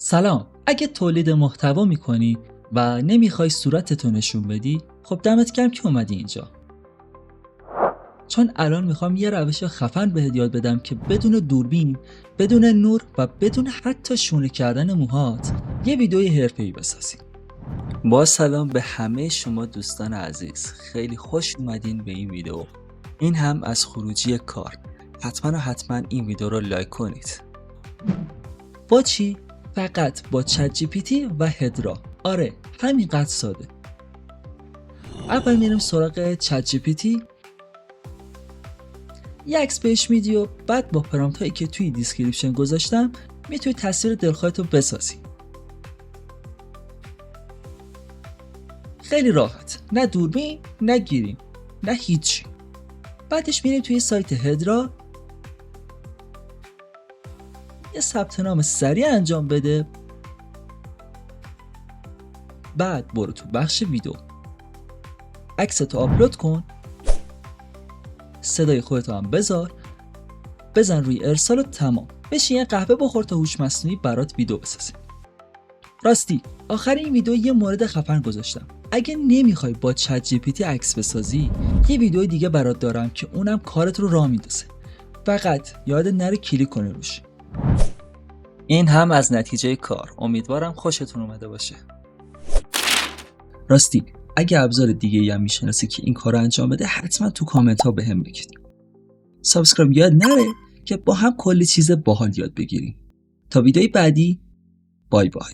سلام. اگه تولید محتوا میکنی و نمیخوای صورتتو نشون بدی، خب دمت گرم که اومدی اینجا. چون الان میخوام یه روش خفن بهت یاد بدم که بدون دوربین، بدون نور و بدون حتی شونه کردن موهات یه ویدیوی حرفه‌ای بسازی. با سلام به همه شما دوستان عزیز، خیلی خوش اومدین به این ویدیو. این هم از خروجی کار. حتما این ویدیو رو لایک کنید. با چی؟ فقط با چت جی پی تی و هدرا. آره، همینقدر ساده. اول میریم سراغ چت جی پی تی، یه عکس بهش میدی و بعد با پرامپت هایی که توی دیسکریپشن گذاشتم میتونی تصویر دلخواهتو بسازی. خیلی راحت، نه دوربین، نه گیریم، نه هیچی. بعدش میریم توی سایت هدرا، یه ثبت نام سریع انجام بده. بعد برو تو بخش ویدیو، عکستو آپلود کن، صدای خودتو هم بذار، بزن روی ارسال و تمام. بشین یه قهوه بخور تا هوش مصنوعی برات ویدیو بسازه. راستی آخر این ویدیو یه مورد خفن گذاشتم. اگه نمیخوای با چت جی پی تی عکس بسازی، یه ویدیو دیگه برات دارم که اونم کارت رو راه میندازه. فقط یاد نره کلیک کنی روش. این هم از نتیجه کار. امیدوارم خوشتون اومده باشه. راستی اگه ابزار دیگه‌ای هم میشناسی که این کارو انجام بده، حتما تو کامنت ها بهم بگید. سابسکرایب یاد نره که با هم کلی چیز باحال یاد بگیریم. تا ویدیوی بعدی، بای بای.